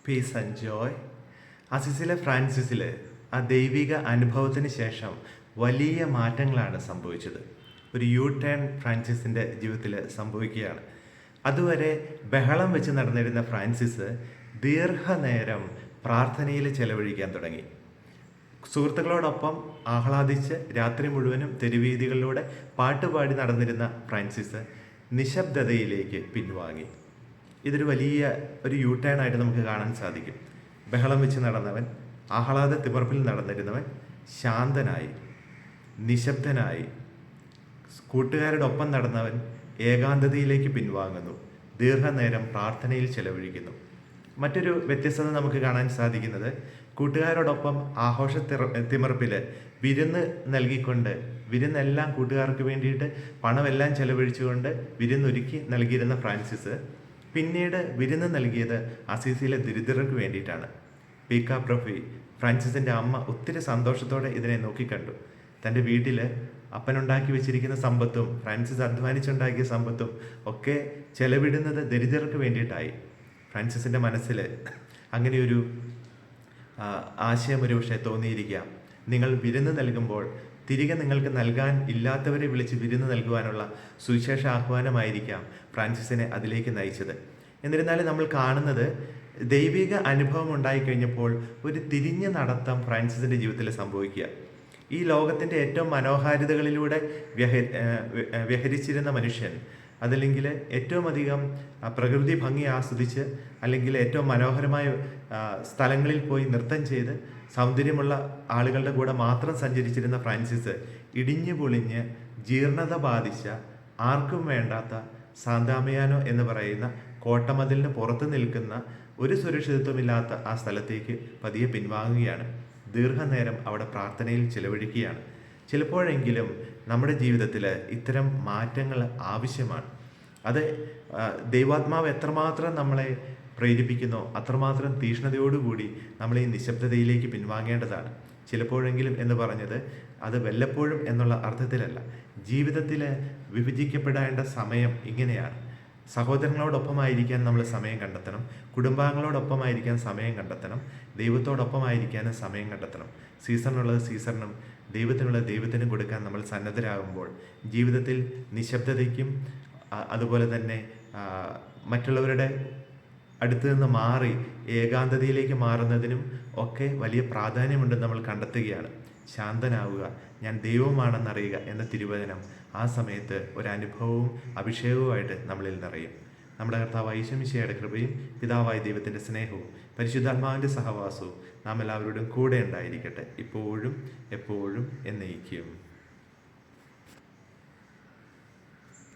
Piece and joy. അസിസിലെ ഫ്രാൻസിസിൽ ആ ദൈവിക അനുഭവത്തിന് ശേഷം വലിയ മാറ്റങ്ങളാണ് സംഭവിച്ചത്. ഒരു യു ടേൺ ഫ്രാൻസിസിൻ്റെ ജീവിതത്തിൽ സംഭവിക്കുകയാണ്. അതുവരെ ബഹളം വെച്ച് നടന്നിരുന്ന ഫ്രാൻസിസ് ദീർഘനേരം പ്രാർത്ഥനയിൽ ചെലവഴിക്കാൻ തുടങ്ങി. സുഹൃത്തുക്കളോടൊപ്പം ആഹ്ലാദിച്ച് രാത്രി മുഴുവനും തെരുവീതികളിലൂടെ പാട്ടുപാടി നടന്നിരുന്ന ഫ്രാൻസിസ് നിശബ്ദതയിലേക്ക് പിൻവാങ്ങി. ഇതൊരു വലിയ ഒരു യു ടേൺ ആയിട്ട് നമുക്ക് കാണാൻ സാധിക്കും. ബഹളം വെച്ച് നടന്നവൻ, ആഹ്ലാദ തിമർപ്പിൽ നടന്നിരുന്നവൻ ശാന്തനായി, നിശബ്ദനായി. കൂട്ടുകാരുടെ ഒപ്പം നടന്നവൻ ഏകാന്തതയിലേക്ക് പിൻവാങ്ങുന്നു, ദീർഘനേരം പ്രാർത്ഥനയിൽ ചെലവഴിക്കുന്നു. മറ്റൊരു വ്യത്യസ്തത നമുക്ക് കാണാൻ സാധിക്കുന്നത്, കൂട്ടുകാരോടൊപ്പം ആഘോഷ തിമർപ്പിൽ വിരുന്ന് നൽകിക്കൊണ്ട്, വിരുന്നെല്ലാം കൂട്ടുകാർക്ക് വേണ്ടിയിട്ട് പണമെല്ലാം ചെലവഴിച്ചുകൊണ്ട് വിരുന്നൊരുക്കി നൽകിയിരുന്ന ഫ്രാൻസിസ് പിന്നീട് വിരുന്ന് നൽകിയത് അസീസിയിലെ ദരിദ്രർക്ക് വേണ്ടിയിട്ടാണ്. പീക്ക പ്രൊഫി, ഫ്രാൻസിസിൻ്റെ അമ്മ, ഒത്തിരി സന്തോഷത്തോടെ ഇതിനെ നോക്കിക്കണ്ടു. തൻ്റെ വീട്ടിൽ അപ്പനുണ്ടാക്കി വെച്ചിരിക്കുന്ന സമ്പത്തും ഫ്രാൻസിസ് അധ്വാനിച്ചുണ്ടാക്കിയ സമ്പത്തും ഒക്കെ ചെലവിടുന്നത് ദരിദ്രർക്ക് വേണ്ടിയിട്ടായി. ഫ്രാൻസിസിൻ്റെ മനസ്സിൽ അങ്ങനെയൊരു ആശയം ഒരു പക്ഷേ തോന്നിയിരിക്കാം. നിങ്ങൾ വിരുന്ന് നൽകുമ്പോൾ തിരികെ നിങ്ങൾക്ക് നൽകാൻ ഇല്ലാത്തവരെ വിളിച്ച് വിരുന്ന് നൽകുവാനുള്ള സുവിശേഷ ആഹ്വാനമായിരിക്കാം ഫ്രാൻസിസിനെ അതിലേക്ക് നയിച്ചത്. എന്നിരുന്നാലും നമ്മൾ കാണുന്നത്, ദൈവിക അനുഭവം ഉണ്ടായിക്കഴിഞ്ഞപ്പോൾ ഒരു തിരിഞ്ഞ നടത്തം ഫ്രാൻസിസിൻ്റെ ജീവിതത്തിൽ സംഭവിക്കുക. ഈ ലോകത്തിൻ്റെ ഏറ്റവും മനോഹാരിതകളിലൂടെ വ്യഹരിച്ചിരുന്ന മനുഷ്യൻ, അതല്ലെങ്കിൽ ഏറ്റവും അധികം പ്രകൃതി ഭംഗി ആസ്വദിച്ച്, അല്ലെങ്കിൽ ഏറ്റവും മനോഹരമായ സ്ഥലങ്ങളിൽ പോയി നൃത്തം ചെയ്ത് സൗന്ദര്യമുള്ള ആളുകളുടെ കൂടെ മാത്രം സഞ്ചരിച്ചിരുന്ന ഫ്രാൻസിസ് ഇടിഞ്ഞു പൊളിഞ്ഞ് ജീർണത ബാധിച്ച, ആർക്കും വേണ്ടാത്ത സാന്താമിയാനോ എന്ന് പറയുന്ന കോട്ടമതിലിന് പുറത്ത് നിൽക്കുന്ന, ഒരു സുരക്ഷിതത്വമില്ലാത്ത ആ സ്ഥലത്തേക്ക് പതിയെ പിൻവാങ്ങുകയാണ്. ദീർഘനേരം അവിടെ പ്രാർത്ഥനയിൽ ചിലവഴിക്കുകയാണ്. ചിലപ്പോഴെങ്കിലും നമ്മുടെ ജീവിതത്തിൽ ഇത്തരം മാറ്റങ്ങൾ ആവശ്യമാണ്. അത് ദൈവാത്മാവ് എത്രമാത്രം നമ്മളെ പ്രേരിപ്പിക്കുന്നോ അത്രമാത്രം തീഷ്ണതയോടുകൂടി നമ്മൾ ഈ നിശബ്ദതയിലേക്ക് പിൻവാങ്ങേണ്ടതാണ്. ചിലപ്പോഴെങ്കിലും എന്ന് പറഞ്ഞത് അത് വല്ലപ്പോഴും എന്നുള്ള അർത്ഥത്തിലല്ല. ജീവിതത്തിൽ വിഭജിക്കപ്പെടേണ്ട സമയം ഇങ്ങനെയാണ്. സഹോദരങ്ങളോടൊപ്പമായിരിക്കാൻ നമ്മൾ സമയം കണ്ടെത്തണം, കുടുംബാംഗങ്ങളോടൊപ്പമായിരിക്കാൻ സമയം കണ്ടെത്തണം, ദൈവത്തോടൊപ്പമായിരിക്കാനും സമയം കണ്ടെത്തണം. സീസണിനുള്ളത് സീസണിനും ദൈവത്തിനുള്ളത് ദൈവത്തിനും കൊടുക്കാൻ നമ്മൾ സന്നദ്ധരാകുമ്പോൾ ജീവിതത്തിൽ നിശബ്ദതയ്ക്കും അതുപോലെ തന്നെ മറ്റുള്ളവരുടെ അടുത്ത് നിന്ന് മാറി ഏകാന്തതയിലേക്ക് മാറുന്നതിനും ഒക്കെ വലിയ പ്രാധാന്യമുണ്ടെന്ന് നമ്മൾ കണ്ടെത്തുകയാണ്. ശാന്തനാവുക, ഞാൻ ദൈവമാണെന്നറിയുക എന്ന തിരുവചനം ആ സമയത്ത് ഒരനുഭവവും അഭിഷേകവുമായിട്ട് നമ്മളിൽ നിറയും. നമ്മുടെ കർത്താവായ യേശു മിശിഹായുടെ കൃപയും പിതാവായ ദൈവത്തിൻ്റെ സ്നേഹവും പരിശുദ്ധാത്മാവിൻ്റെ സഹവാസവും നാം എല്ലാവരോടും കൂടെ ഉണ്ടായിരിക്കട്ടെ, ഇപ്പോഴും എപ്പോഴും എന്നേക്കും.